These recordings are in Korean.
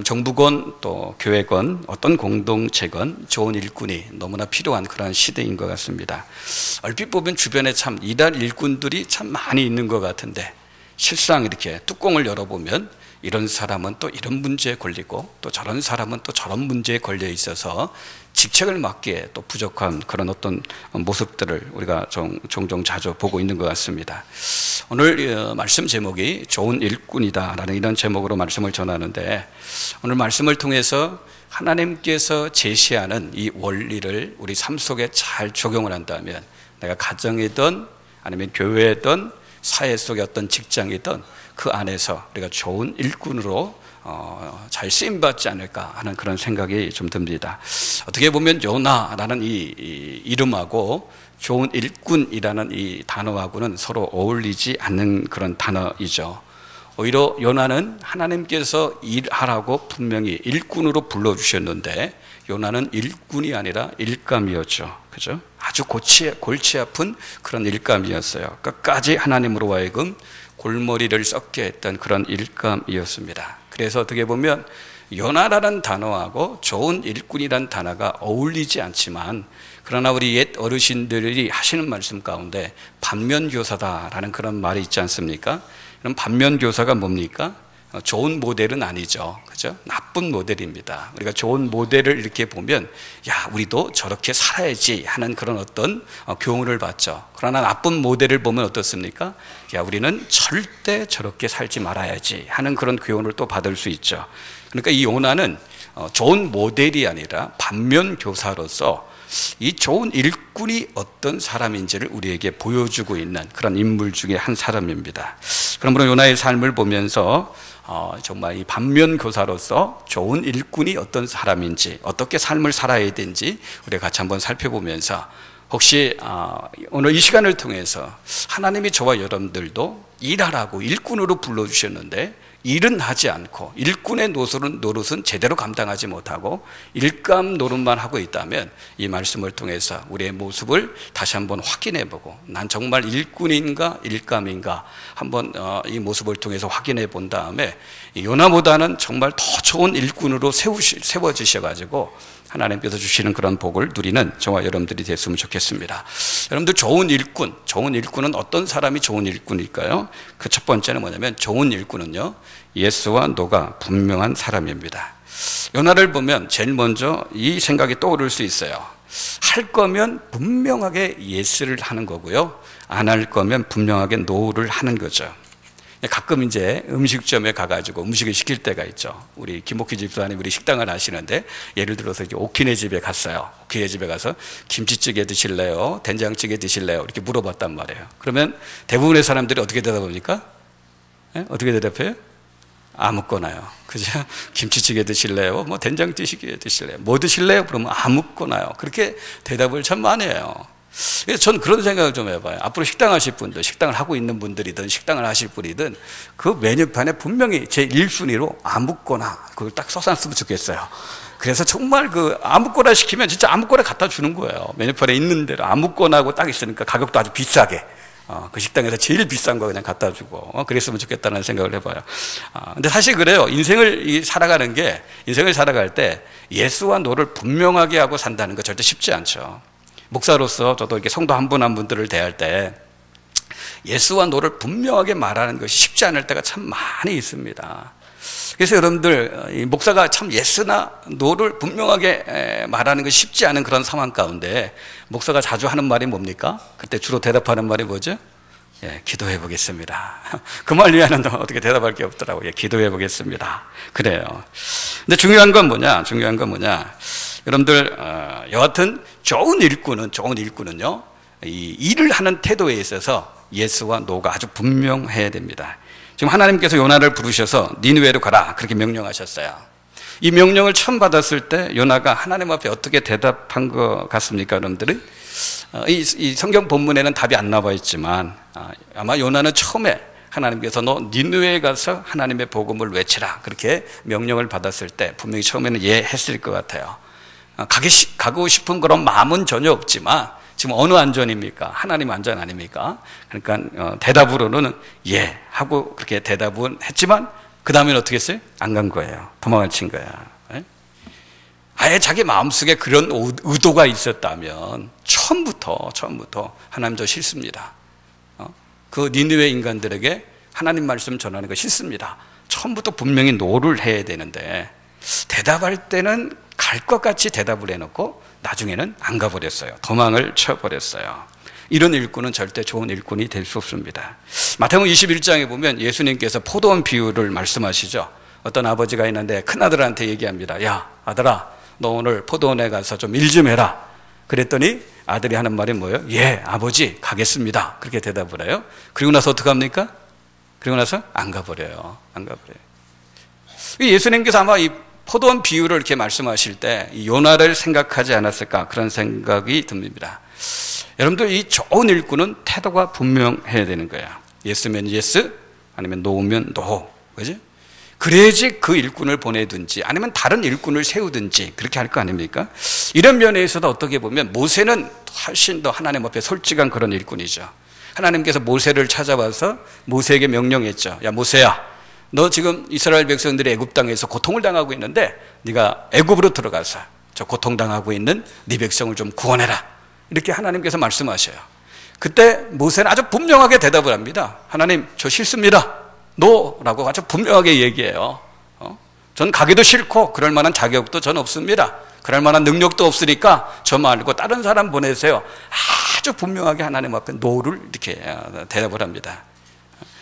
정부건 또 교회건 어떤 공동체건 좋은 일꾼이 너무나 필요한 그런 시대인 것 같습니다. 얼핏 보면 주변에 참 일할 일꾼들이 참 많이 있는 것 같은데 실상 이렇게 뚜껑을 열어보면 이런 사람은 또 이런 문제에 걸리고 또 저런 사람은 또 저런 문제에 걸려 있어서 직책을 맡기에 또 부족한 그런 어떤 모습들을 우리가 종종 자주 보고 있는 것 같습니다. 오늘 말씀 제목이 좋은 일꾼이다 라는 이런 제목으로 말씀을 전하는데, 오늘 말씀을 통해서 하나님께서 제시하는 이 원리를 우리 삶 속에 잘 적용을 한다면 내가 가정이든 아니면 교회든 사회 속의 어떤 직장이든 그 안에서 우리가 좋은 일꾼으로 잘 쓰임받지 않을까 하는 그런 생각이 좀 듭니다. 어떻게 보면 요나라는 이 이름하고 좋은 일꾼이라는 이 단어하고는 서로 어울리지 않는 그런 단어이죠. 오히려 요나는 하나님께서 일하라고 분명히 일꾼으로 불러주셨는데 요나는 일꾼이 아니라 일감이었죠. 그죠? 아주 골치 아픈 그런 일감이었어요. 끝까지 하나님으로 하여금 골머리를 썩게 했던 그런 일감이었습니다. 그래서 어떻게 보면 요나라는 단어하고 좋은 일꾼이라는 단어가 어울리지 않지만, 그러나 우리 옛 어르신들이 하시는 말씀 가운데 반면교사다라는 그런 말이 있지 않습니까? 그럼 반면교사가 뭡니까? 좋은 모델은 아니죠. 그죠? 나쁜 모델입니다. 우리가 좋은 모델을 이렇게 보면, 야, 우리도 저렇게 살아야지 하는 그런 어떤 교훈을 받죠. 그러나 나쁜 모델을 보면 어떻습니까? 야, 우리는 절대 저렇게 살지 말아야지 하는 그런 교훈을 또 받을 수 있죠. 그러니까 이 요나는 좋은 모델이 아니라 반면교사로서 이 좋은 일꾼이 어떤 사람인지를 우리에게 보여주고 있는 그런 인물 중에 한 사람입니다. 그러므로 요나의 삶을 보면서 정말 이 반면교사로서 좋은 일꾼이 어떤 사람인지, 어떻게 삶을 살아야 되는지 우리가 같이 한번 살펴보면서, 혹시 오늘 이 시간을 통해서 하나님이 저와 여러분들도 일하라고 일꾼으로 불러주셨는데 일은 하지 않고 일꾼의 노릇은 제대로 감당하지 못하고 일감 노릇만 하고 있다면, 이 말씀을 통해서 우리의 모습을 다시 한번 확인해보고 난 정말 일꾼인가 일감인가 한번 이 모습을 통해서 확인해 본 다음에 요나보다는 정말 더 좋은 일꾼으로 세워주셔가지고 하나님께서 주시는 그런 복을 누리는 저와 여러분들이 됐으면 좋겠습니다. 여러분들, 좋은 일꾼은 어떤 사람이 좋은 일꾼일까요? 그 첫 번째는 뭐냐면, 좋은 일꾼은요, 예스와 노가 분명한 사람입니다. 요나를 보면 제일 먼저 이 생각이 떠오를 수 있어요. 할 거면 분명하게 예스를 하는 거고요, 안 할 거면 분명하게 노를 하는 거죠. 가끔 이제 음식점에 가가지고 음식을 시킬 때가 있죠. 우리 김옥희 집사님 우리 식당을 하시는데, 예를 들어서 이제 오키네 집에 갔어요. 오키네 집에 가서 김치찌개 드실래요? 된장찌개 드실래요? 이렇게 물어봤단 말이에요. 그러면 대부분의 사람들이 어떻게 대답합니까? 어떻게 대답해요? 아무거나요. 그죠? 김치찌개 드실래요? 뭐 된장찌개 드실래요? 뭐 드실래요? 그러면 아무거나요. 그렇게 대답을 참 많이 해요. 그래서 전 그런 생각을 좀 해봐요. 앞으로 식당 하실 분들, 식당을 하고 있는 분들이든 식당을 하실 분이든 그 메뉴판에 분명히 제 1순위로 아무거나 그걸 딱 써놨으면 좋겠어요. 그래서 정말 그 아무거나 시키면 진짜 아무거나 갖다 주는 거예요. 메뉴판에 있는 대로 아무거나 하고 딱 있으니까 가격도 아주 비싸게 그 식당에서 제일 비싼 거 그냥 갖다 주고 그랬으면 좋겠다는 생각을 해봐요. 근데 사실 그래요. 인생을 살아갈 때 예스와 노를 분명하게 하고 산다는 거 절대 쉽지 않죠. 목사로서 저도 이렇게 성도 한 분 한 분들을 대할 때 예스와 노를 분명하게 말하는 것이 쉽지 않을 때가 참 많이 있습니다. 그래서 여러분들, 목사가 참 예스나 노를 분명하게 말하는 것이 쉽지 않은 그런 상황 가운데 목사가 자주 하는 말이 뭡니까? 그때 주로 대답하는 말이 뭐죠? 예, 기도해 보겠습니다. 그 말 위에는 어떻게 대답할 게 없더라고요. 예, 기도해 보겠습니다. 그래요. 근데 중요한 건 뭐냐? 여러분들, 여하튼 좋은 일꾼은요, 이 일을 하는 태도에 있어서 예스와 노가 아주 분명해야 됩니다. 지금 하나님께서 요나를 부르셔서 니느웨로 가라 그렇게 명령하셨어요. 이 명령을 처음 받았을 때 요나가 하나님 앞에 어떻게 대답한 것 같습니까, 여러분들이? 이 성경 본문에는 답이 안 나와 있지만 아마 요나는 처음에 하나님께서 너 니느웨에 가서 하나님의 복음을 외치라 그렇게 명령을 받았을 때 분명히 처음에는 예 했을 것 같아요. 가고 싶은 그런 마음은 전혀 없지만 지금 어느 안전입니까? 하나님 안전 아닙니까? 그러니까 대답으로는 예 하고 그렇게 대답은 했지만 그 다음엔 어떻게 했어요? 안 간 거예요. 도망을 친 거야. 아예 자기 마음속에 그런 의도가 있었다면 처음부터 하나님 저 싫습니다. 그 니느웨 인간들에게 하나님 말씀 전하는 거 싫습니다. 처음부터 분명히 노를 해야 되는데 대답할 때는 갈 것 같이 대답을 해놓고 나중에는 안 가버렸어요. 도망을 쳐버렸어요. 이런 일꾼은 절대 좋은 일꾼이 될 수 없습니다. 마태복음 21장에 보면 예수님께서 포도원 비유를 말씀하시죠. 어떤 아버지가 있는데 큰아들한테 얘기합니다. 야 아들아, 너 오늘 포도원에 가서 좀 일 좀 해라. 그랬더니 아들이 하는 말이 뭐예요? 예 아버지 가겠습니다. 그렇게 대답을 해요. 그리고 나서 어떻게 합니까? 그리고 나서 안 가버려요. 예수님께서 아마 이 포도원 비유를 이렇게 말씀하실 때 이 요나를 생각하지 않았을까, 그런 생각이 듭니다. 여러분들, 이 좋은 일꾼은 태도가 분명해야 되는 거예요. 예스면 예스, 아니면 노면 노. 그죠? 그래야지 그 일꾼을 보내든지 아니면 다른 일꾼을 세우든지 그렇게 할 거 아닙니까? 이런 면에서도 어떻게 보면 모세는 훨씬 더 하나님 앞에 솔직한 그런 일꾼이죠. 하나님께서 모세를 찾아와서 모세에게 명령했죠. 야 모세야, 너 지금 이스라엘 백성들이 애굽 땅에서 고통을 당하고 있는데 네가 애굽으로 들어가서 저 고통당하고 있는 네 백성을 좀 구원해라. 이렇게 하나님께서 말씀하셔요. 그때 모세는 아주 분명하게 대답을 합니다. 하나님 저 싫습니다. 노라고 아주 분명하게 얘기해요. 전 가기도 싫고 그럴 만한 자격도 전 없습니다. 그럴 만한 능력도 없으니까 저 말고 다른 사람 보내세요. 아주 분명하게 하나님 앞에 노를 이렇게 대답을 합니다.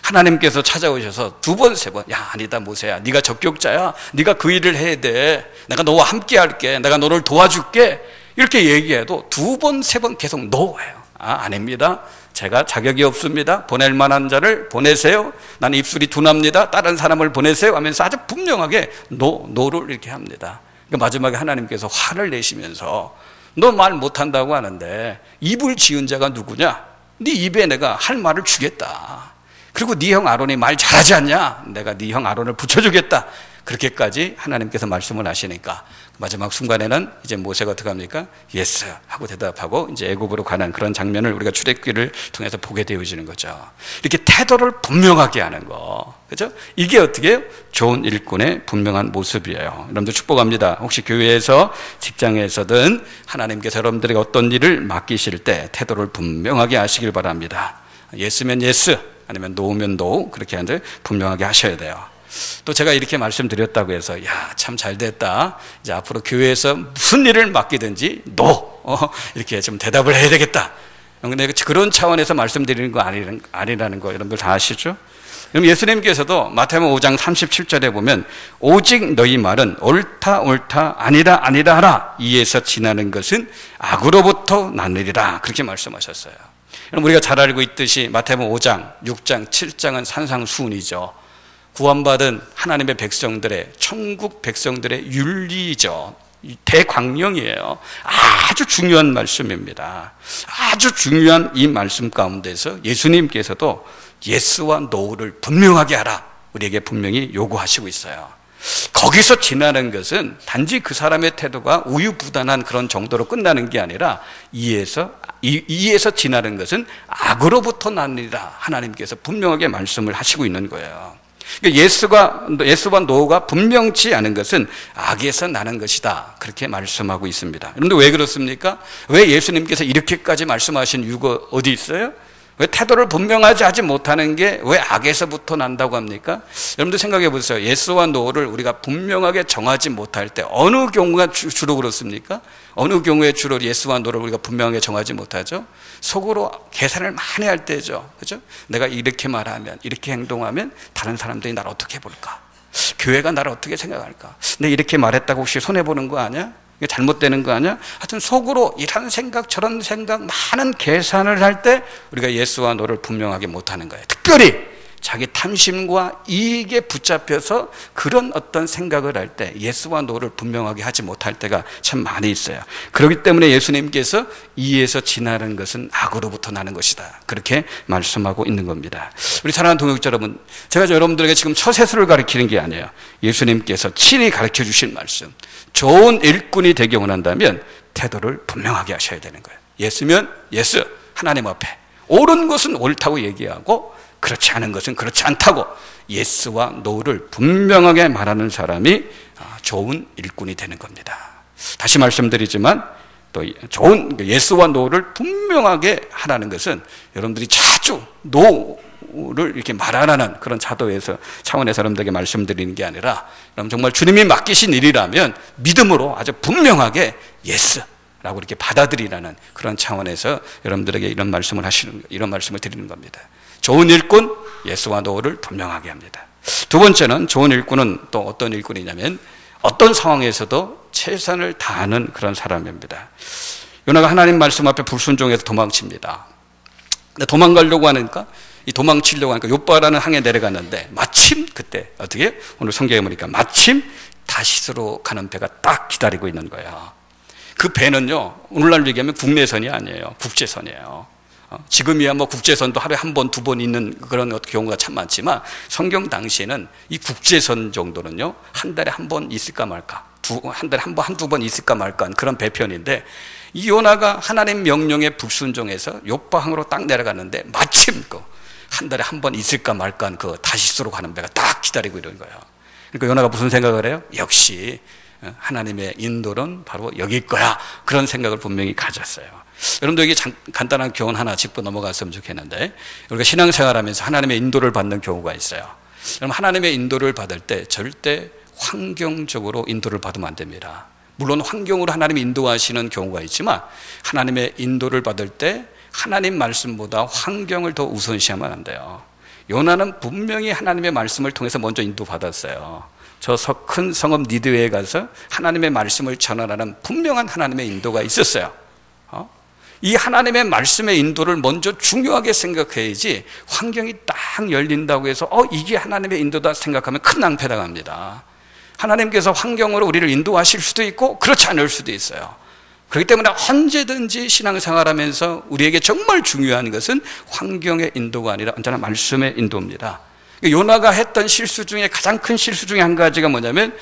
하나님께서 찾아오셔서 두 번, 세 번, 야 아니다 모세야, 네가 적격자야, 네가 그 일을 해야 돼, 내가 너와 함께 할게, 내가 너를 도와줄게, 이렇게 얘기해도 두 번, 세 번 계속 노예요. 아닙니다, 제가 자격이 없습니다, 보낼 만한 자를 보내세요, 나는 입술이 둔합니다, 다른 사람을 보내세요 하면서 아주 분명하게 노를 이렇게 합니다. 그러니까 마지막에 하나님께서 화를 내시면서 너 말 못한다고 하는데 입을 지은 자가 누구냐? 네 입에 내가 할 말을 주겠다. 그리고 네 형 아론이 말 잘하지 않냐? 내가 네 형 아론을 붙여주겠다. 그렇게까지 하나님께서 말씀을 하시니까 마지막 순간에는 이제 모세가 어떻게 합니까? 예스 하고 대답하고 이제 애굽으로 가는 그런 장면을 우리가 출애굽기를 통해서 보게 되어지는 거죠. 이렇게 태도를 분명하게 하는 거, 그렇죠? 이게 어떻게 해요? 좋은 일꾼의 분명한 모습이에요. 여러분들 축복합니다. 혹시 교회에서 직장에서든 하나님께서 여러분들에게 어떤 일을 맡기실 때 태도를 분명하게 하시길 바랍니다. 예스면 예스, 아니면 노면 노, 그렇게 하는데 분명하게 하셔야 돼요. 또 제가 이렇게 말씀드렸다고 해서 야 참 잘됐다, 이제 앞으로 교회에서 무슨 일을 맡기든지 노 이렇게 좀 대답을 해야 되겠다, 근데 그런 차원에서 말씀드리는 거 아니라는 거 여러분들 다 아시죠? 그럼 예수님께서도 마태복음 5장 37절에 보면 오직 너희 말은 옳다 아니라 하라, 이에서 지나는 것은 악으로부터 나느리라, 그렇게 말씀하셨어요. 우리가 잘 알고 있듯이 마태복음 5장, 6장, 7장은 산상수훈이죠. 구원받은 하나님의 백성들의, 천국 백성들의 윤리죠. 대광령이에요. 아주 중요한 말씀입니다. 아주 중요한 이 말씀 가운데서 예수님께서도 예스와 노를 분명하게 하라, 우리에게 분명히 요구하시고 있어요. 거기서 지나는 것은 단지 그 사람의 태도가 우유부단한 그런 정도로 끝나는 게 아니라 이에서 지나는 것은 악으로부터 나느니라, 하나님께서 분명하게 말씀을 하시고 있는 거예요. 예스와 노가 분명치 않은 것은 악에서 나는 것이다, 그렇게 말씀하고 있습니다. 그런데 왜 그렇습니까? 왜 예수님께서 이렇게까지 말씀하신 이유가 어디 있어요? 왜 태도를 분명하지 하지 못하는 게 왜 악에서부터 난다고 합니까? 여러분들 생각해 보세요. 예스와 노를 우리가 분명하게 정하지 못할 때 어느 경우가 주로 그렇습니까? 어느 경우에 주로 예스와 노를 우리가 분명하게 정하지 못하죠? 속으로 계산을 많이 할 때죠. 그렇죠? 내가 이렇게 말하면, 이렇게 행동하면 다른 사람들이 나를 어떻게 볼까? 교회가 나를 어떻게 생각할까? 내가 이렇게 말했다고 혹시 손해보는 거 아니야? 이게 잘못되는 거 아니야? 하여튼 속으로 이런 생각 저런 생각 많은 계산을 할 때 우리가 예스와 노를 분명하게 못하는 거예요. 특별히 자기 탐심과 이익에 붙잡혀서 그런 어떤 생각을 할 때 예스와 노를 분명하게 하지 못할 때가 참 많이 있어요. 그렇기 때문에 예수님께서 이에서 지나는 것은 악으로부터 나는 것이다, 그렇게 말씀하고 있는 겁니다. 우리 사랑하는 동역자 여러분, 제가 여러분들에게 지금 처세술을 가르치는 게 아니에요. 예수님께서 친히 가르쳐 주신 말씀, 좋은 일꾼이 되기 원한다면 태도를 분명하게 하셔야 되는 거예요. 예스면 예스, 하나님 앞에 옳은 것은 옳다고 얘기하고 그렇지 않은 것은 그렇지 않다고 예스와 노를 분명하게 말하는 사람이 좋은 일꾼이 되는 겁니다. 다시 말씀드리지만 또 좋은 예스와 노를 분명하게 하라는 것은 여러분들이 자주 노를 이렇게 말하라는 그런 차원에서 여러분들에게 말씀드리는 게 아니라, 여러분 정말 주님이 맡기신 일이라면 믿음으로 아주 분명하게 예스라고 이렇게 받아들이라는 그런 차원에서 여러분들에게 이런 말씀을 드리는 겁니다. 좋은 일꾼, 예스와 노를 분명하게 합니다. 두 번째는, 좋은 일꾼은 또 어떤 일꾼이냐면 어떤 상황에서도 최선을 다하는 그런 사람입니다. 요나가 하나님 말씀 앞에 불순종해서 도망칩니다. 근데 도망치려고 하니까 욥바라는 항에 내려갔는데 마침 그때 어떻게, 오늘 성경에 보니까 마침 다시스로 가는 배가 딱 기다리고 있는 거예요. 그 배는요, 오늘날 얘기하면 국내선이 아니에요. 국제선이에요. 지금이야 뭐 국제선도 하루에 한 번, 두 번 있는 그런 경우가 참 많지만, 성경 당시에는 이 국제선 정도는요, 한 달에 한 번 있을까 말까, 한 달에 한두 번 있을까 말까 한 그런 배편인데, 이 요나가 하나님 명령에 불순종해서 욥바항으로 딱 내려갔는데 마침 한 달에 한 번 있을까 말까 한 다시스로 가는 배가 딱 기다리고 이런 거예요. 그러니까 요나가 무슨 생각을 해요? 역시 하나님의 인도는 바로 여길 거야, 그런 생각을 분명히 가졌어요. 여러분도 여기 간단한 교훈 하나 짚고 넘어갔으면 좋겠는데, 우리가 신앙생활하면서 하나님의 인도를 받는 경우가 있어요. 여러분, 하나님의 인도를 받을 때 절대 환경적으로 인도를 받으면 안 됩니다. 물론 환경으로 하나님이 인도하시는 경우가 있지만, 하나님의 인도를 받을 때 하나님 말씀보다 환경을 더 우선시하면 안 돼요. 요나는 분명히 하나님의 말씀을 통해서 먼저 인도받았어요. 저 큰 성읍 니느웨에 가서 하나님의 말씀을 전하라는 분명한 하나님의 인도가 있었어요. 이 하나님의 말씀의 인도를 먼저 중요하게 생각해야지, 환경이 딱 열린다고 해서 이게 하나님의 인도다 생각하면 큰 낭패 당합니다. 하나님께서 환경으로 우리를 인도하실 수도 있고 그렇지 않을 수도 있어요. 그렇기 때문에 언제든지 신앙생활하면서 우리에게 정말 중요한 것은 환경의 인도가 아니라 언제나 말씀의 인도입니다. 요나가 했던 실수 중에 가장 큰 실수 중에 한 가지가 뭐냐면,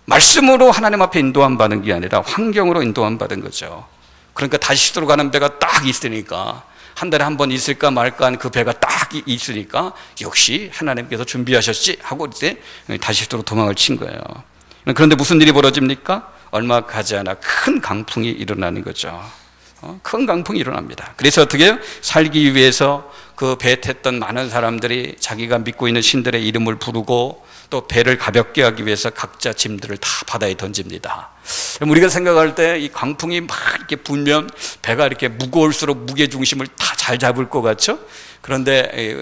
말씀으로 하나님 앞에 인도함 받은 게 아니라 환경으로 인도함 받은 거죠. 그러니까 다시스로 가는 배가 딱 있으니까, 한 달에 한 번 있을까 말까 한 그 배가 딱 있으니까 역시 하나님께서 준비하셨지 하고 이제 다시스로 도망을 친 거예요. 그런데 무슨 일이 벌어집니까? 얼마 가지 않아 큰 강풍이 일어나는 거죠. 큰 강풍이 일어납니다. 그래서 어떻게 해요? 살기 위해서 그 배에 탔던 많은 사람들이 자기가 믿고 있는 신들의 이름을 부르고, 또 배를 가볍게 하기 위해서 각자 짐들을 다 바다에 던집니다. 우리가 생각할 때 이 강풍이 막 이렇게 불면 배가 이렇게 무거울수록 무게 중심을 다 잘 잡을 것 같죠? 그런데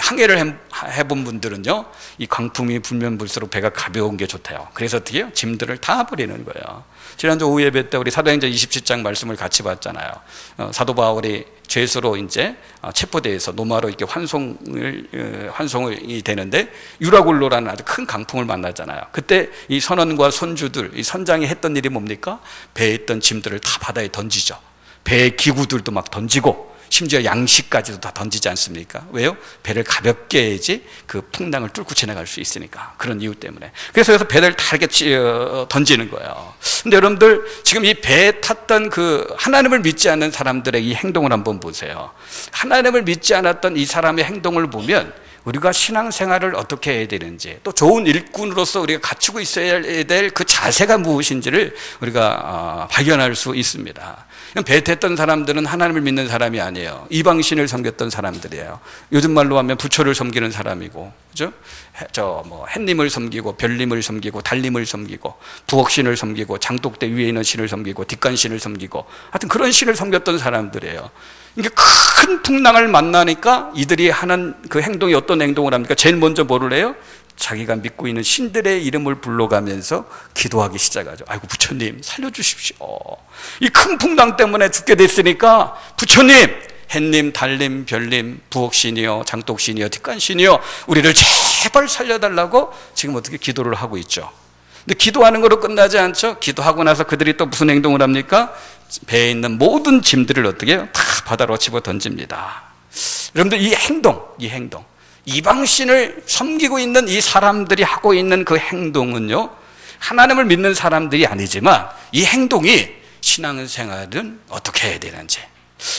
항해를 해본 분들은요, 이 강풍이 불면 불수록 배가 가벼운 게 좋대요. 그래서 어떻게 해요? 짐들을 다 버리는 거예요. 지난주 오후 예배 때 우리 사도행전 27장 말씀을 같이 봤잖아요. 사도 바울이 죄수로 이제 체포돼서 로마로 이렇게 환송이 되는데, 유라굴로라는 아주 큰 강풍을 만나잖아요. 그때 이 선원과 손주들, 이 선장이 했던 일이 뭡니까? 배에 있던 짐들을 다 바다에 던지죠. 배의 기구들도 막 던지고, 심지어 양식까지도 다 던지지 않습니까? 왜요? 배를 가볍게 해야지 그 풍랑을 뚫고 지나갈 수 있으니까. 그런 이유 때문에. 그래서 배를 다 이렇게 던지는 거예요. 근데 여러분들, 지금 이 배에 탔던 그 하나님을 믿지 않는 사람들의 이 행동을 한번 보세요. 하나님을 믿지 않았던 이 사람의 행동을 보면, 우리가 신앙생활을 어떻게 해야 되는지, 또 좋은 일꾼으로서 우리가 갖추고 있어야 될 그 자세가 무엇인지를 우리가 발견할 수 있습니다. 배에 탔던 사람들은 하나님을 믿는 사람이 아니에요. 이방신을 섬겼던 사람들이에요. 요즘 말로 하면 부처를 섬기는 사람이고, 그죠? 햇님을 섬기고, 별님을 섬기고, 달님을 섬기고, 부엌신을 섬기고, 장독대 위에 있는 신을 섬기고, 뒷간신을 섬기고, 하여튼 그런 신을 섬겼던 사람들이에요. 이게 큰 풍랑을 만나니까 이들이 하는 그 행동이 어떤 행동을 합니까? 제일 먼저 뭐를 해요? 자기가 믿고 있는 신들의 이름을 불러가면서 기도하기 시작하죠. 아이고, 부처님 살려주십시오. 이 큰 풍랑 때문에 죽게 됐으니까, 부처님, 햇님, 달님, 별님, 부엌신이요, 장독신이요, 뒷간신이요, 우리를 제발 살려달라고 지금 어떻게 기도를 하고 있죠. 근데 기도하는 거로 끝나지 않죠. 기도하고 나서 그들이 또 무슨 행동을 합니까? 배에 있는 모든 짐들을 어떻게 해요? 다 바다로 집어 던집니다. 여러분들, 이 행동, 이방신을 섬기고 있는 이 사람들이 하고 있는 그 행동은요, 하나님을 믿는 사람들이 아니지만 이 행동이 신앙생활은 어떻게 해야 되는지,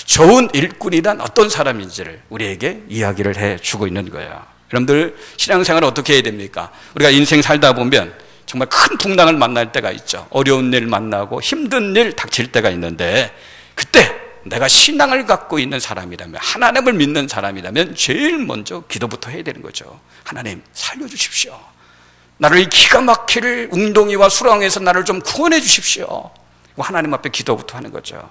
좋은 일꾼이란 어떤 사람인지를 우리에게 이야기를 해주고 있는 거예요. 여러분들 신앙생활을 어떻게 해야 됩니까? 우리가 인생 살다 보면 정말 큰 풍랑을 만날 때가 있죠. 어려운 일 만나고 힘든 일 닥칠 때가 있는데, 그때 내가 신앙을 갖고 있는 사람이라면, 하나님을 믿는 사람이라면 제일 먼저 기도부터 해야 되는 거죠. 하나님 살려주십시오. 나를 이 기가 막힐 웅덩이와 수렁에서 나를 좀 구원해 주십시오. 하나님 앞에 기도부터 하는 거죠.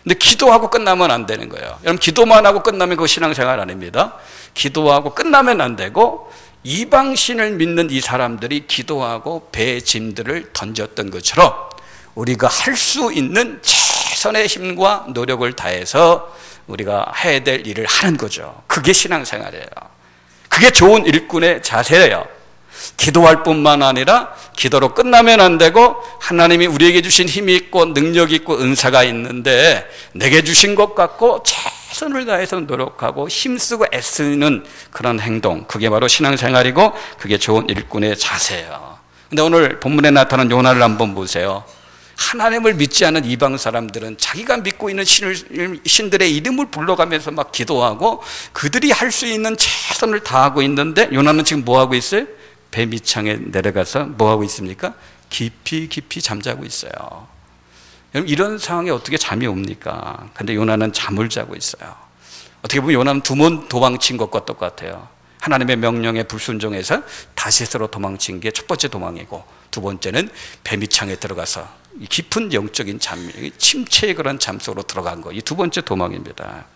근데 기도하고 끝나면 안 되는 거예요. 여러분, 기도만 하고 끝나면 그거 신앙생활 아닙니다. 기도하고 끝나면 안 되고, 이방신을 믿는 이 사람들이 기도하고 배의 짐들을 던졌던 것처럼 우리가 할 수 있는 최선의 힘과 노력을 다해서 우리가 해야 될 일을 하는 거죠. 그게 신앙생활이에요. 그게 좋은 일꾼의 자세예요. 기도할 뿐만 아니라 기도로 끝나면 안 되고, 하나님이 우리에게 주신 힘이 있고 능력이 있고 은사가 있는데 내게 주신 것 같고 최선을 다해서 노력하고 힘쓰고 애쓰는 그런 행동, 그게 바로 신앙생활이고 그게 좋은 일꾼의 자세예요. 근데 오늘 본문에 나타난 요나를 한번 보세요. 하나님을 믿지 않은 이방 사람들은 자기가 믿고 있는 신들의 이름을 불러가면서 막 기도하고 그들이 할 수 있는 최선을 다하고 있는데, 요나는 지금 뭐 하고 있어요? 배 밑창에 내려가서 뭐 하고 있습니까? 깊이 잠자고 있어요. 여러분, 이런 상황에 어떻게 잠이 옵니까? 근데 요나는 잠을 자고 있어요. 어떻게 보면 요나는 2번 도망친 것과 똑같아요. 하나님의 명령에 불순종해서 다시스로 도망친 게 첫 번째 도망이고, 두 번째는 배 밑창에 들어가서 깊은 영적인 잠, 침체의 그런 잠 속으로 들어간 거, 이 두 번째 도망입니다.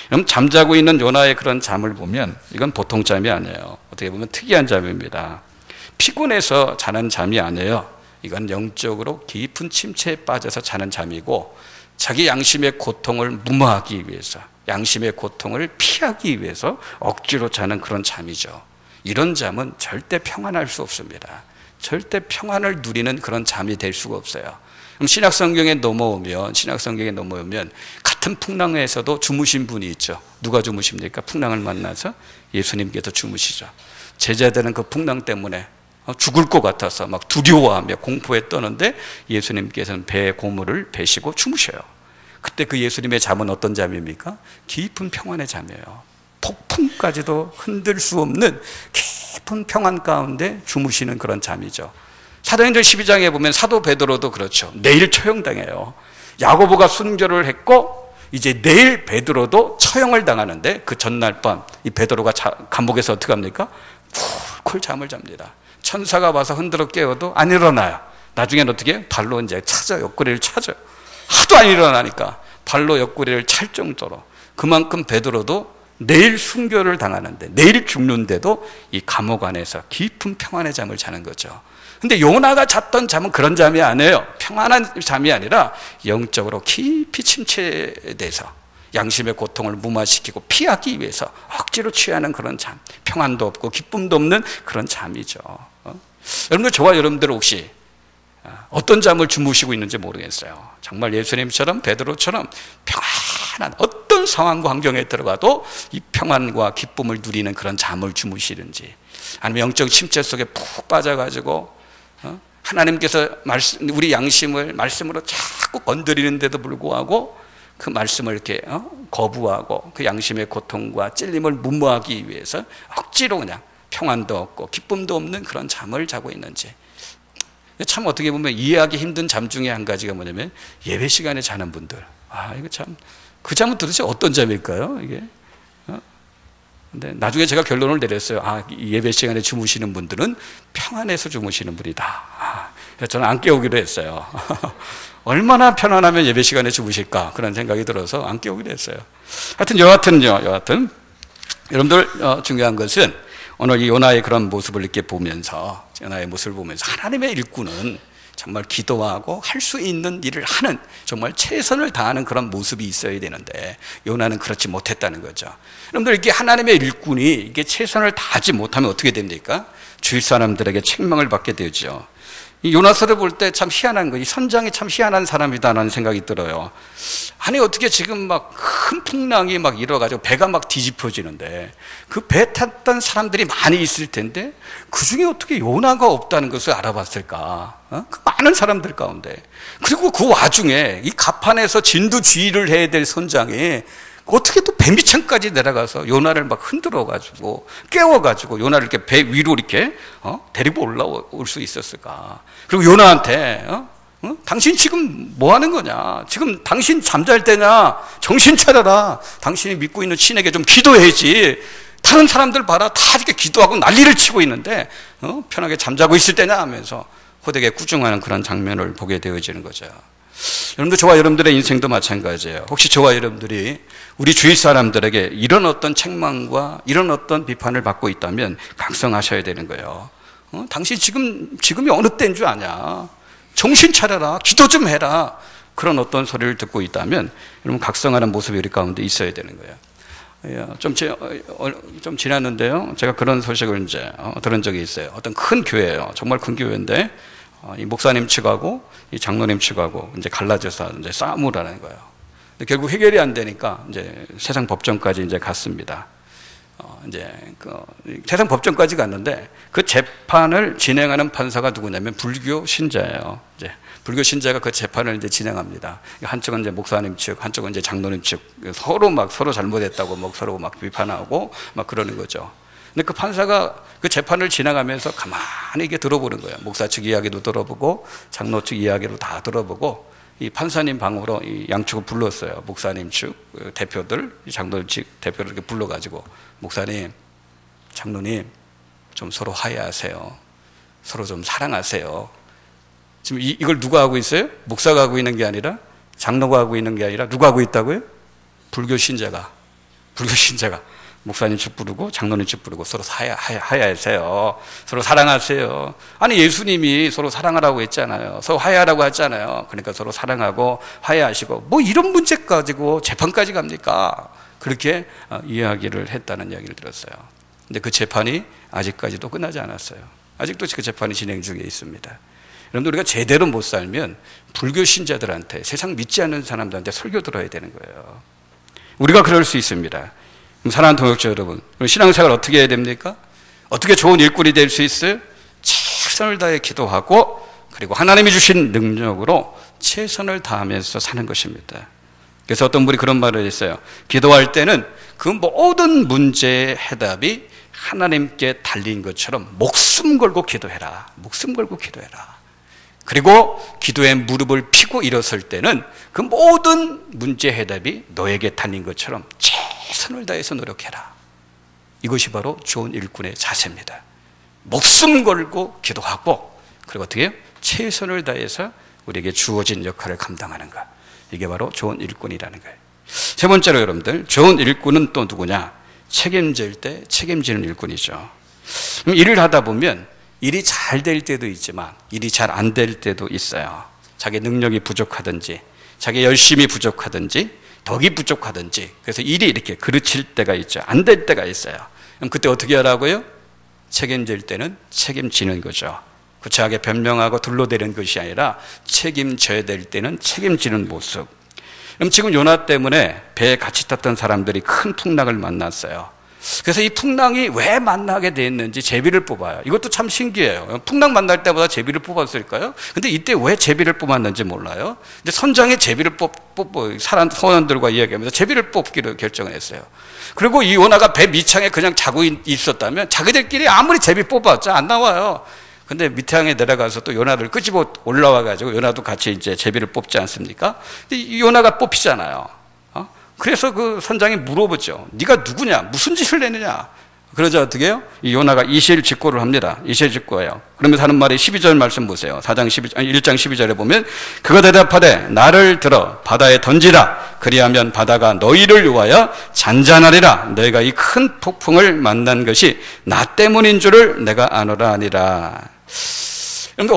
그럼 잠자고 있는 요나의 그런 잠을 보면 이건 보통 잠이 아니에요. 어떻게 보면 특이한 잠입니다. 피곤해서 자는 잠이 아니에요. 이건 영적으로 깊은 침체에 빠져서 자는 잠이고, 자기 양심의 고통을 무마하기 위해서, 양심의 고통을 피하기 위해서 억지로 자는 그런 잠이죠. 이런 잠은 절대 평안할 수 없습니다. 절대 평안을 누리는 그런 잠이 될 수가 없어요. 그럼 신약성경에 넘어오면 같은 풍랑에서도 주무신 분이 있죠. 누가 주무십니까? 풍랑을 만나서 예수님께서 주무시죠. 제자들은 그 풍랑 때문에 죽을 것 같아서 막 두려워하며 공포에 떠는데 예수님께서는 배의 고물을 베시고 주무셔요. 그때 그 예수님의 잠은 어떤 잠입니까? 깊은 평안의 잠이에요. 폭풍까지도 흔들 수 없는 깊은 평안 가운데 주무시는 그런 잠이죠. 사도행전 12장에 보면 사도 베드로도 그렇죠. 내일 처형당해요. 야고보가 순교를 했고 이제 내일 베드로도 처형을 당하는데, 그 전날 밤 이 베드로가 감옥에서 어떻게 합니까? 쿨쿨 잠을 잡니다. 천사가 와서 흔들어 깨워도 안 일어나요. 나중에는 어떻게 해요? 발로 이제 찾아요. 옆구리를 찾아요. 하도 안 일어나니까 발로 옆구리를 찰 정도로. 그만큼 베드로도 내일 순교를 당하는데, 내일 죽는데도 이 감옥 안에서 깊은 평안의 잠을 자는 거죠. 근데 요나가 잤던 잠은 그런 잠이 아니에요. 평안한 잠이 아니라 영적으로 깊이 침체돼서 양심의 고통을 무마시키고 피하기 위해서 억지로 취하는 그런 잠, 평안도 없고 기쁨도 없는 그런 잠이죠. 여러분들, 저와 여러분들 혹시 어떤 잠을 주무시고 있는지 모르겠어요. 정말 예수님처럼 베드로처럼 평안한 어떤 상황과 환경에 들어가도 이 평안과 기쁨을 누리는 그런 잠을 주무시는지, 아니면 영적 침체 속에 푹 빠져가지고 하나님께서 우리 양심을 말씀으로 자꾸 건드리는데도 불구하고 그 말씀을 이렇게 거부하고 그 양심의 고통과 찔림을 무마하기 위해서 억지로 그냥 평안도 없고 기쁨도 없는 그런 잠을 자고 있는지. 참 어떻게 보면 이해하기 힘든 잠 중에 한 가지가 뭐냐면 예배 시간에 자는 분들. 이거 참, 그 잠은 도대체 어떤 잠일까요? 이게. 근데 나중에 제가 결론을 내렸어요. 예배 시간에 주무시는 분들은 평안해서 주무시는 분이다. 그래서 저는 안 깨우기로 했어요. 얼마나 편안하면 예배 시간에 주무실까, 그런 생각이 들어서 안 깨우기로 했어요. 여하튼 여러분들, 중요한 것은 오늘 이 요나의 그런 모습을 이렇게 보면서, 요나의 모습을 보면서 하나님의 일꾼은 정말 기도하고 할 수 있는 일을 하는, 정말 최선을 다하는 그런 모습이 있어야 되는데 요나는 그렇지 못했다는 거죠. 여러분들, 이게 하나님의 일꾼이 이게 최선을 다하지 못하면 어떻게 됩니까? 주위 사람들에게 책망을 받게 되죠. 이 요나서를 볼 때 참 희한한 거, 이 선장이 참 희한한 사람이다라는 생각이 들어요. 아니 어떻게 지금 막 큰 풍랑이 막 일어가지고 배가 막 뒤집어지는데 그 배 탔던 사람들이 많이 있을 텐데 그 중에 어떻게 요나가 없다는 것을 알아봤을까? 그 많은 사람들 가운데. 그리고 그 와중에 이 갑판에서 진두지휘를 해야 될 선장이 어떻게 또 배 밑창까지 내려가서 요나를 막 흔들어가지고 깨워가지고 요나를 이렇게 배 위로 이렇게 데리고 올라올 수 있었을까? 그리고 요나한테 당신 지금 뭐 하는 거냐? 지금 당신 잠잘 때냐? 정신 차려라. 당신이 믿고 있는 신에게 좀 기도해야지. 다른 사람들 봐라. 다 이렇게 기도하고 난리를 치고 있는데 편하게 잠자고 있을 때냐 하면서 호되게 꾸중하는 그런 장면을 보게 되어지는 거죠. 여러분들, 저와 여러분들의 인생도 마찬가지예요. 혹시 저와 여러분들이 우리 주위 사람들에게 이런 어떤 책망과 이런 어떤 비판을 받고 있다면 각성하셔야 되는 거예요. 당신 지금이 어느 때인 줄 아냐? 정신 차려라. 기도 좀 해라. 그런 어떤 소리를 듣고 있다면 여러분 각성하는 모습이 우리 가운데 있어야 되는 거예요. 좀 지났는데요. 제가 그런 소식을 이제 들은 적이 있어요. 어떤 큰 교회예요. 정말 큰 교회인데 이 목사님 측하고 이 장로님 측하고 이제 갈라져서 이제 싸움을 하는 거예요. 근데 결국 해결이 안 되니까 이제 세상 법정까지 이제 갔습니다. 이제 세상 법정까지 갔는데 그 재판을 진행하는 판사가 누구냐면 불교 신자예요. 이제 불교 신자가 그 재판을 이제 진행합니다. 한쪽은 이제 목사님 측, 한쪽은 이제 장로님 측, 서로 잘못했다고 서로 막 비판하고 막 그러는 거죠. 근데 그 판사가 그 재판을 진행하면서 가만히 이게 들어보는 거예요. 목사 측 이야기도 들어보고 장로 측 이야기도 다 들어보고 이 판사님 방으로 이 양측을 불렀어요. 목사님 측 대표들, 장로님 측 대표를 이렇게 불러가지고 목사님, 장로님 좀 서로 화해하세요. 서로 좀 사랑하세요. 지금 이걸 누가 하고 있어요? 목사가 하고 있는 게 아니라 장로가 하고 있는 게 아니라 누가 하고 있다고요? 불교 신자가 목사님 측 부르고 장로님 측 부르고 서로 화해하세요. 서로 사랑하세요. 아니 예수님이 서로 사랑하라고 했잖아요. 서로 화해하라고 했잖아요. 그러니까 서로 사랑하고 화해하시고 뭐 이런 문제 가지고 재판까지 갑니까? 그렇게 이야기를 했다는 이야기를 들었어요. 근데 그 재판이 아직까지도 끝나지 않았어요. 아직도 그 재판이 진행 중에 있습니다. 여러분들, 우리가 제대로 못 살면 불교 신자들한테, 세상 믿지 않는 사람들한테 설교 들어야 되는 거예요. 우리가 그럴 수 있습니다. 사랑하는 동역자 여러분, 신앙생활 어떻게 해야 됩니까? 어떻게 좋은 일꾼이 될 수 있어요? 최선을 다해 기도하고 그리고 하나님이 주신 능력으로 최선을 다하면서 사는 것입니다. 그래서 어떤 분이 그런 말을 했어요. 기도할 때는 그 모든 문제의 해답이 하나님께 달린 것처럼 목숨 걸고 기도해라. 목숨 걸고 기도해라. 그리고 기도에 무릎을 피고 일어설 때는 그 모든 문제 해답이 너에게 달린 것처럼 최선을 다해서 노력해라. 이것이 바로 좋은 일꾼의 자세입니다. 목숨 걸고 기도하고 그리고 어떻게 해요? 최선을 다해서 우리에게 주어진 역할을 감당하는 것. 이게 바로 좋은 일꾼이라는 거예요. 세 번째로 여러분들, 좋은 일꾼은 또 누구냐? 책임질 때 책임지는 일꾼이죠. 일을 하다 보면 일이 잘 될 때도 있지만 일이 잘 안 될 때도 있어요. 자기 능력이 부족하든지 자기 열심이 부족하든지 덕이 부족하든지 그래서 일이 이렇게 그르칠 때가 있죠. 안 될 때가 있어요. 그럼 그때 어떻게 하라고요? 책임질 때는 책임지는 거죠. 구차하게 변명하고 둘러대는 것이 아니라 책임져야 될 때는 책임지는 모습. 그럼 지금 요나 때문에 배에 같이 탔던 사람들이 큰 풍랑을 만났어요. 그래서 이 풍랑이 왜 만나게 됐는지 제비를 뽑아요. 이것도 참 신기해요. 풍랑 만날 때마다 제비를 뽑았을까요? 근데 이때 왜 제비를 뽑았는지 몰라요. 근데 선장이 제비를 뽑고 선원들과 이야기하면서 제비를 뽑기로 결정을 했어요. 그리고 이 요나가 배 밑창에 그냥 자고 있었다면 자기들끼리 아무리 제비 뽑았자 안 나와요. 근데 밑창에 내려가서 또 요나를 끄집어 올라와가지고 요나도 같이 이제 제비를 뽑지 않습니까? 근데 이 요나가 뽑히잖아요. 그래서 그 선장이 물어보죠. 네가 누구냐? 무슨 짓을 내느냐? 그러자 어떻게 해요? 이 요나가 이실직고를 합니다. 이실직고예요. 그러면서 하는 말이 12절 말씀 보세요. 1장 12절에 보면 그가 대답하되 나를 들어 바다에 던지라. 그리하면 바다가 너희를 위하여 잔잔하리라. 너희가 이 큰 폭풍을 만난 것이 나 때문인 줄을 내가 아노라 하니라. 그런데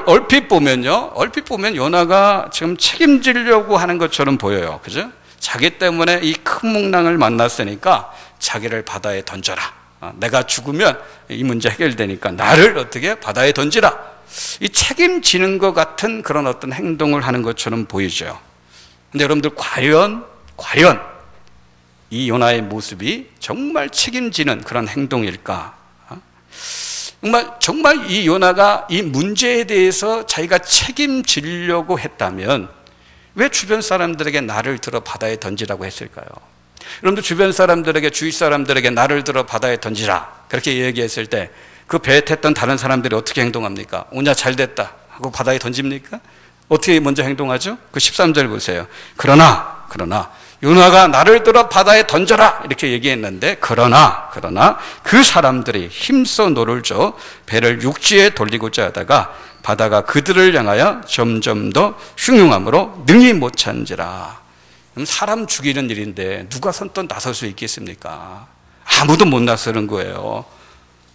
얼핏 보면 요나가 지금 책임지려고 하는 것처럼 보여요. 그죠? 자기 때문에 이 큰 풍랑을 만났으니까 자기를 바다에 던져라. 내가 죽으면 이 문제 해결되니까 나를 어떻게 바다에 던지라. 이 책임지는 것 같은 그런 어떤 행동을 하는 것처럼 보이죠. 근데 여러분들 과연 이 요나의 모습이 정말 책임지는 그런 행동일까? 정말 이 요나가 이 문제에 대해서 자기가 책임지려고 했다면 왜 주변 사람들에게 나를 들어 바다에 던지라고 했을까요? 여러분들 주변 사람들에게, 주위 사람들에게 나를 들어 바다에 던지라 그렇게 얘기했을 때 그 배에 탔던 다른 사람들이 어떻게 행동합니까? 오냐 잘됐다 하고 바다에 던집니까? 어떻게 먼저 행동하죠? 그 13절 보세요. 그러나 요나가 나를 들어 바다에 던져라 이렇게 얘기했는데 그러나 그 사람들이 힘써 노를 저 배를 육지에 돌리고자 하다가 바다가 그들을 향하여 점점 더 흉흉함으로 능히 못 찬지라. 사람 죽이는 일인데 누가 선뜻 나설 수 있겠습니까? 아무도 못 나서는 거예요.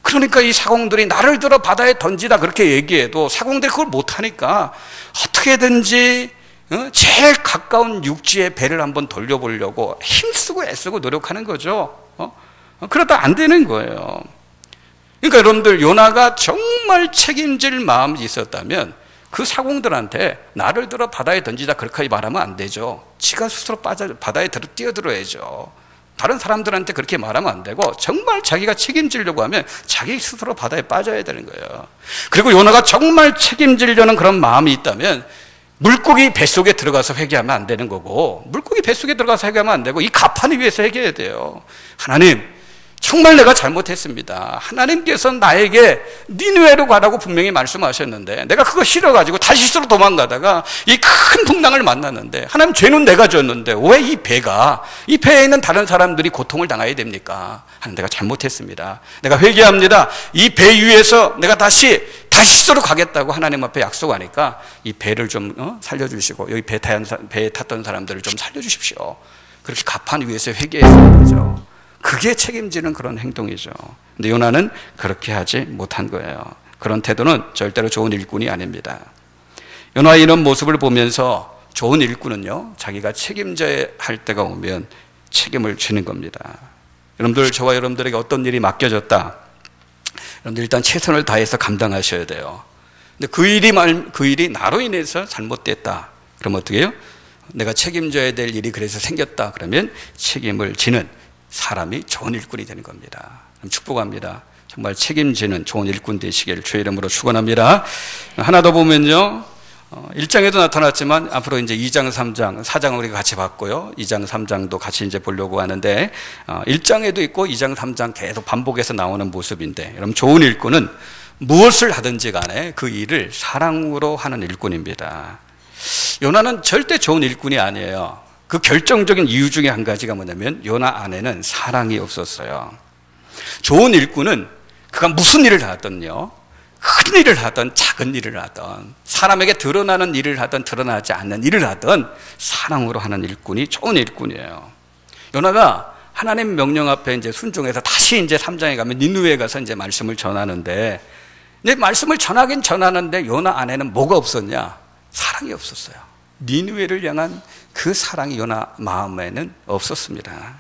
그러니까 이 사공들이 나를 들어 바다에 던지다 그렇게 얘기해도 사공들이 그걸 못하니까 어떻게든지 제일 가까운 육지에 배를 한번 돌려보려고 힘쓰고 애쓰고 노력하는 거죠. 그러다 안 되는 거예요. 그러니까 여러분들 요나가 정말 책임질 마음이 있었다면 그 사공들한테 나를 들어 바다에 던지자 그렇게 말하면 안 되죠. 지가 스스로 바다에 뛰어들어야죠. 다른 사람들한테 그렇게 말하면 안 되고 정말 자기가 책임지려고 하면 자기 스스로 바다에 빠져야 되는 거예요. 그리고 요나가 정말 책임지려는 그런 마음이 있다면 물고기 뱃속에 들어가서 회개하면 안 되는 거고, 물고기 뱃속에 들어가서 회개하면 안 되고 이 가판 위에서 회개해야 돼요. 하나님, 정말 내가 잘못했습니다. 하나님께서 나에게 니느웨로 가라고 분명히 말씀하셨는데 내가 그거 싫어가지고 다시스로 도망가다가 이 큰 풍랑을 만났는데 하나님, 죄는 내가 졌는데 왜 이 배에 있는 다른 사람들이 고통을 당해야 됩니까? 하나님, 내가 잘못했습니다. 내가 회개합니다. 이 배 위에서 내가 다시스로 가겠다고 하나님 앞에 약속하니까 이 배를 좀 살려주시고 여기 배에 탔던 사람들을 좀 살려주십시오. 그렇게 가판 위에서 회개했어야 되죠. 그게 책임지는 그런 행동이죠. 근데 요나는 그렇게 하지 못한 거예요. 그런 태도는 절대로 좋은 일꾼이 아닙니다. 요나의 이런 모습을 보면서 좋은 일꾼은요, 자기가 책임져야 할 때가 오면 책임을 지는 겁니다. 여러분들, 저와 여러분들에게 어떤 일이 맡겨졌다, 여러분들 일단 최선을 다해서 감당하셔야 돼요. 근데 그 일이 나로 인해서 잘못됐다 그러면 어떻게 해요? 내가 책임져야 될 일이 그래서 생겼다 그러면 책임을 지는 사람이 좋은 일꾼이 되는 겁니다. 축복합니다. 정말 책임지는 좋은 일꾼 되시길 주의 이름으로 축원합니다. 하나 더 보면요, 1장에도 나타났지만 앞으로 이제 2장, 3장, 4장을 우리가 같이 봤고요. 2장, 3장도 같이 이제 보려고 하는데 1장에도 있고 2장, 3장 계속 반복해서 나오는 모습인데, 여러분, 좋은 일꾼은 무엇을 하든지 간에 그 일을 사랑으로 하는 일꾼입니다. 요나는 절대 좋은 일꾼이 아니에요. 그 결정적인 이유 중에 한 가지가 뭐냐면 요나 안에는 사랑이 없었어요. 좋은 일꾼은 그가 무슨 일을 하든요, 큰 일을 하든 작은 일을 하든 사람에게 드러나는 일을 하든 드러나지 않는 일을 하든 사랑으로 하는 일꾼이 좋은 일꾼이에요. 요나가 하나님 명령 앞에 이제 순종해서 다시 이제 3장에 가면 니느웨에 가서 이제 말씀을 전하는데, 근데 말씀을 전하긴 전하는데 요나 안에는 뭐가 없었냐? 사랑이 없었어요. 니느웨를 향한 그 사랑이 요나 마음에는 없었습니다.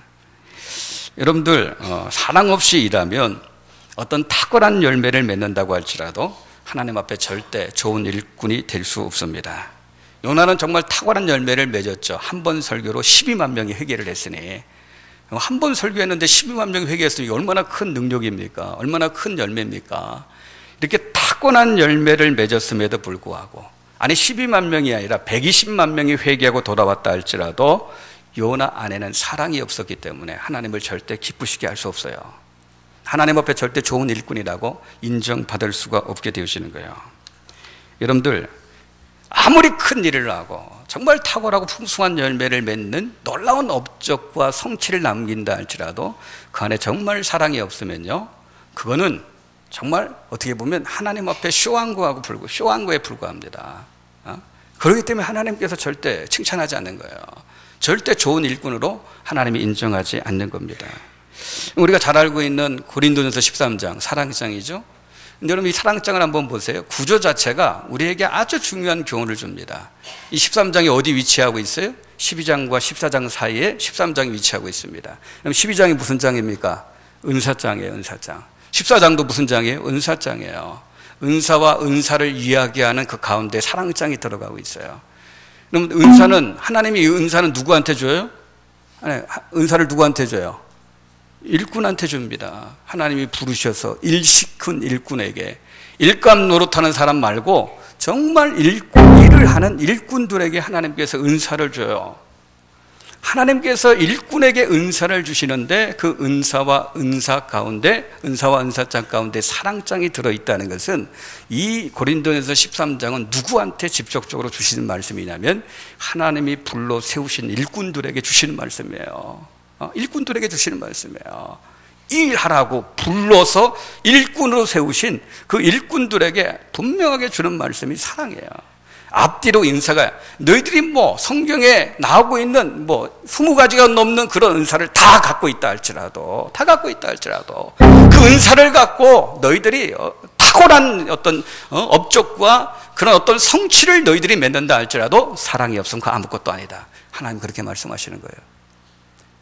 여러분들, 사랑 없이 일하면 어떤 탁월한 열매를 맺는다고 할지라도 하나님 앞에 절대 좋은 일꾼이 될 수 없습니다. 요나는 정말 탁월한 열매를 맺었죠. 한 번 설교로 12만 명이 회개를 했으니, 한 번 설교했는데 12만 명이 회개했으니 얼마나 큰 능력입니까? 얼마나 큰 열매입니까? 이렇게 탁월한 열매를 맺었음에도 불구하고, 아니 12만 명이 아니라 120만 명이 회개하고 돌아왔다 할지라도 요나 안에는 사랑이 없었기 때문에 하나님을 절대 기쁘시게 할 수 없어요. 하나님 앞에 절대 좋은 일꾼이라고 인정받을 수가 없게 되어지는 거예요. 여러분들, 아무리 큰 일을 하고 정말 탁월하고 풍성한 열매를 맺는 놀라운 업적과 성취를 남긴다 할지라도 그 안에 정말 사랑이 없으면요, 그거는 정말 어떻게 보면 하나님 앞에 쇼한 거에 불과합니다. 그렇기 때문에 하나님께서 절대 칭찬하지 않는 거예요. 절대 좋은 일꾼으로 하나님이 인정하지 않는 겁니다. 우리가 잘 알고 있는 고린도전서 13장, 사랑장이죠. 근데 여러분, 이 사랑장을 한번 보세요. 구조 자체가 우리에게 아주 중요한 교훈을 줍니다. 이 13장이 어디 위치하고 있어요? 12장과 14장 사이에 13장이 위치하고 있습니다. 그럼 12장이 무슨 장입니까? 은사장이에요, 은사장. 14장도 무슨 장이에요? 은사장이에요. 은사와 은사를 이야기하는 그 가운데 사랑장이 들어가고 있어요. 그럼 은사는, 하나님이 이 은사는 누구한테 줘요? 은사를 누구한테 줘요? 일꾼한테 줍니다. 하나님이 부르셔서 일시큰 일꾼에게, 일감 노릇하는 사람 말고 정말 일을 하는 일꾼들에게 하나님께서 은사를 줘요. 하나님께서 일꾼에게 은사를 주시는데 그 은사와 은사 가운데, 은사와 은사장 가운데 사랑장이 들어있다는 것은 이 고린도전서 13장은 누구한테 직접적으로 주시는 말씀이냐면 하나님이 불러 세우신 일꾼들에게 주시는 말씀이에요. 일꾼들에게 주시는 말씀이에요. 일하라고 불러서 일꾼으로 세우신 그 일꾼들에게 분명하게 주는 말씀이 사랑이에요. 앞뒤로 인사가, 너희들이 뭐 성경에 나오고 있는 뭐 20가지가 넘는 그런 은사를 다 갖고 있다 할지라도, 그 은사를 갖고 너희들이 탁월한 어떤 업적과 그런 어떤 성취를 너희들이 맺는다 할지라도 사랑이 없으면 그 아무것도 아니다. 하나님 그렇게 말씀하시는 거예요.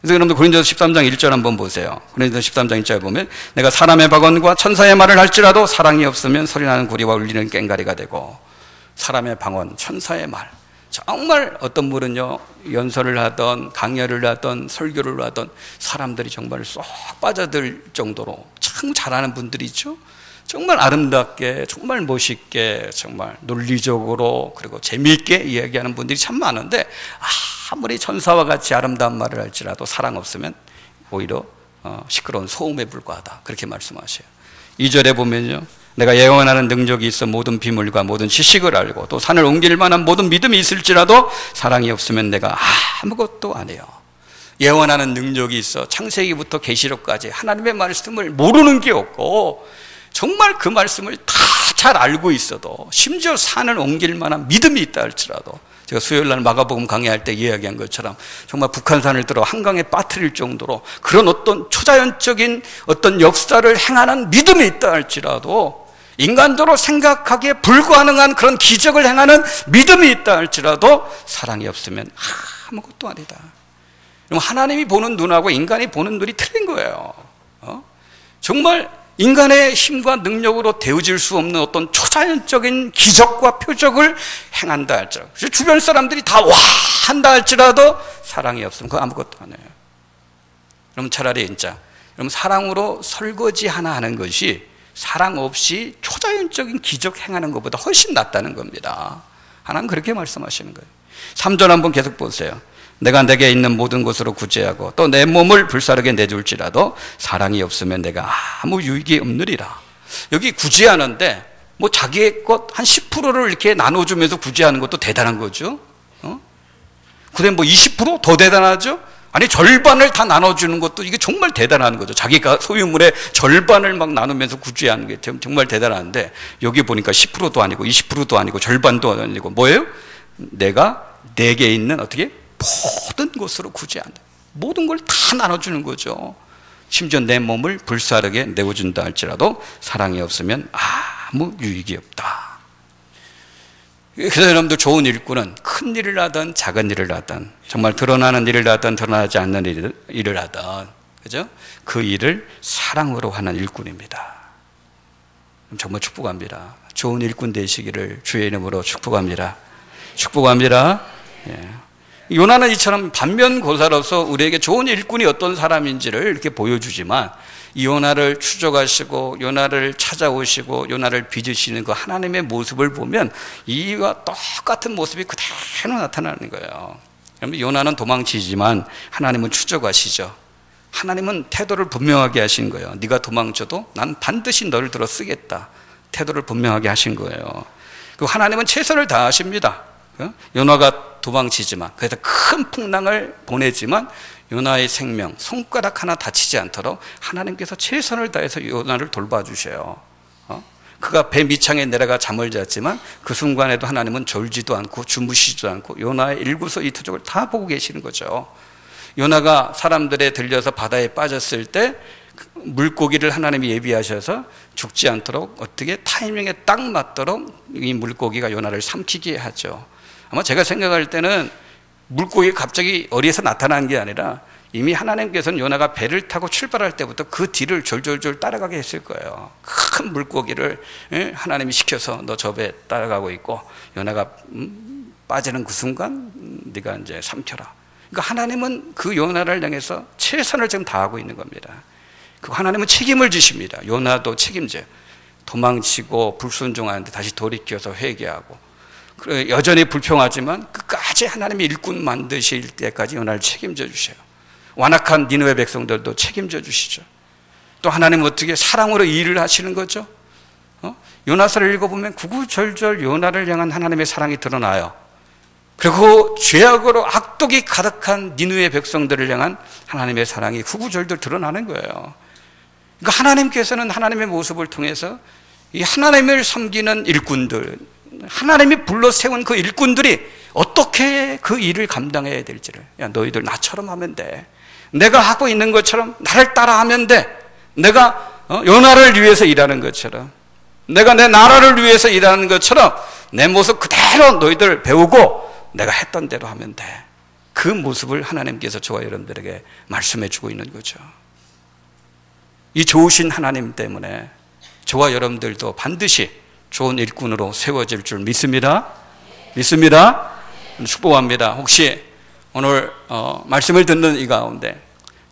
그래서 여러분들 고린도서 13장 1절 한번 보세요. 고린도서 13장 1절 보면 내가 사람의 방언과 천사의 말을 할지라도 사랑이 없으면 소리나는 구리와 울리는 꽹과리가 되고, 사람의 방언, 천사의 말, 정말 어떤 분은요 연설을 하던 강연을 하던 설교를 하던 사람들이 정말 쏙 빠져들 정도로 참 잘하는 분들이 있죠. 정말 아름답게, 정말 멋있게, 정말 논리적으로 그리고 재미있게 이야기하는 분들이 참 많은데, 아무리 천사와 같이 아름다운 말을 할지라도 사랑 없으면 오히려 시끄러운 소음에 불과하다, 그렇게 말씀하셔요. 2절에 보면요, 내가 예언하는 능력이 있어 모든 비밀과 모든 지식을 알고 또 산을 옮길 만한 모든 믿음이 있을지라도 사랑이 없으면 내가 아무것도 안 해요. 예언하는 능력이 있어 창세기부터 계시록까지 하나님의 말씀을 모르는 게 없고, 정말 그 말씀을 다 잘 알고 있어도, 심지어 산을 옮길 만한 믿음이 있다 할지라도, 제가 수요일날 마가복음 강의할 때 이야기한 것처럼 정말 북한산을 들어 한강에 빠뜨릴 정도로 그런 어떤 초자연적인 어떤 역사를 행하는 믿음이 있다 할지라도, 인간적으로 생각하기에 불가능한 그런 기적을 행하는 믿음이 있다 할지라도 사랑이 없으면 아무것도 아니다. 그럼 하나님이 보는 눈하고 인간이 보는 눈이 틀린 거예요. 정말 인간의 힘과 능력으로 되어질 수 없는 어떤 초자연적인 기적과 표적을 행한다 할지라도, 주변 사람들이 다 와 한다 할지라도 사랑이 없으면 그거 아무것도 안 해요. 그럼 차라리 진짜 여러분 사랑으로 설거지 하나 하는 것이 사랑 없이 초자연적인 기적 행하는 것보다 훨씬 낫다는 겁니다. 하나님 그렇게 말씀하시는 거예요. 3절 한번 계속 보세요. 내가 내게 있는 모든 것으로 구제하고 또 내 몸을 불사르게 내줄지라도 사랑이 없으면 내가 아무 유익이 없느리라. 여기 구제하는데 뭐 자기의 것 한 10%를 이렇게 나눠주면서 구제하는 것도 대단한 거죠. 그래 뭐 20% 더 대단하죠. 아니 절반을 다 나눠주는 것도 이게 정말 대단한 거죠. 자기가 소유물의 절반을 막 나누면서 구제하는 게 정말 대단한데, 여기 보니까 10%도 아니고 20%도 아니고 절반도 아니고 뭐예요? 내가 내게 있는 어떻게 모든 것으로 구제한다. 모든 걸 다 나눠주는 거죠. 심지어 내 몸을 불사르게 내어준다 할지라도 사랑이 없으면 아무 유익이 없다. 그래서 여러분들 좋은 일꾼은 큰 일을 하든 작은 일을 하든, 정말 드러나는 일을 하든 드러나지 않는 일을 하든, 그죠? 그 일을 사랑으로 하는 일꾼입니다. 정말 축복합니다. 좋은 일꾼 되시기를 주의 이름으로 축복합니다. 축복합니다. 예. 요나는 이처럼 반면교사로서 우리에게 좋은 일꾼이 어떤 사람인지를 이렇게 보여주지만, 이 요나를 추적하시고 요나를 찾아오시고 요나를 빚으시는 그 하나님의 모습을 보면 이와 똑같은 모습이 그대로 나타나는 거예요. 요나는 도망치지만 하나님은 추적하시죠. 하나님은 태도를 분명하게 하신 거예요. 네가 도망쳐도 난 반드시 너를 들어 쓰겠다. 태도를 분명하게 하신 거예요. 그 하나님은 최선을 다하십니다. 요나가 도망치지만, 그래서 큰 풍랑을 보내지만 요나의 생명 손가락 하나 다치지 않도록 하나님께서 최선을 다해서 요나를 돌봐주셔요. 그가 배 밑창에 내려가 잠을 잤지만 그 순간에도 하나님은 졸지도 않고 주무시지도 않고 요나의 일구서이투족을 다 보고 계시는 거죠. 요나가 사람들에 들려서 바다에 빠졌을 때 물고기를 하나님이 예비하셔서 죽지 않도록 어떻게 타이밍에 딱 맞도록 이 물고기가 요나를 삼키게 하죠. 아마 제가 생각할 때는 물고기가 갑자기 어디에서 나타난 게 아니라 이미 하나님께서는 요나가 배를 타고 출발할 때부터 그 뒤를 졸졸졸 따라가게 했을 거예요. 큰 물고기를 하나님이 시켜서 너 저 배 따라가고 있고, 요나가 빠지는 그 순간 네가 이제 삼켜라. 그러니까 하나님은 그 요나를 향해서 최선을 지금 다하고 있는 겁니다. 그 하나님은 책임을 지십니다. 요나도 책임져요. 도망치고 불순종하는데 다시 돌이켜서 회개하고, 여전히 불평하지만 끝까지 하나님이 일꾼 만드실 때까지 요나를 책임져 주셔요. 완악한 니느웨 백성들도 책임져 주시죠. 또 하나님은 어떻게 사랑으로 일을 하시는 거죠? 요나서를 읽어보면 구구절절 요나를 향한 하나님의 사랑이 드러나요. 그리고 죄악으로 악독이 가득한 니느웨 백성들을 향한 하나님의 사랑이 구구절절 드러나는 거예요. 그러니까 하나님께서는 하나님의 모습을 통해서 이 하나님을 섬기는 일꾼들, 하나님이 불러 세운 그 일꾼들이 어떻게 그 일을 감당해야 될지를, 야 너희들 나처럼 하면 돼, 내가 하고 있는 것처럼 나를 따라하면 돼, 내가 요나를 위해서 일하는 것처럼, 내가 내 나라를 위해서 일하는 것처럼 내 모습 그대로 너희들 배우고 내가 했던 대로 하면 돼. 그 모습을 하나님께서 저와 여러분들에게 말씀해 주고 있는 거죠. 이 좋으신 하나님 때문에 저와 여러분들도 반드시 좋은 일꾼으로 세워질 줄 믿습니다. 믿습니다. 축복합니다. 혹시 오늘 말씀을 듣는 이 가운데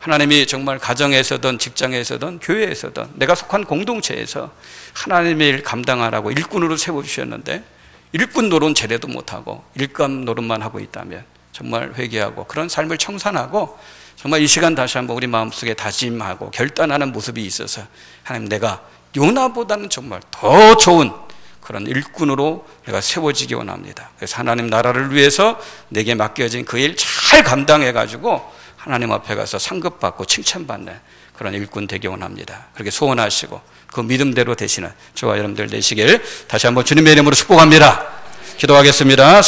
하나님이 정말 가정에서든 직장에서든 교회에서든 내가 속한 공동체에서 하나님의 일 감당하라고 일꾼으로 세워주셨는데 일꾼 노릇 제대도 못하고 일감 노릇만 하고 있다면 정말 회개하고 그런 삶을 청산하고 정말 이 시간 다시 한번 우리 마음속에 다짐하고 결단하는 모습이 있어서 하나님, 내가 요나보다는 정말 더 좋은 그런 일꾼으로 내가 세워지기 원합니다. 그래서 하나님 나라를 위해서 내게 맡겨진 그 일 잘 감당해가지고 하나님 앞에 가서 상급받고 칭찬받는 그런 일꾼 되기 원합니다. 그렇게 소원하시고 그 믿음대로 되시는 저와 여러분들 되시길 다시 한번 주님의 이름으로 축복합니다. 기도하겠습니다.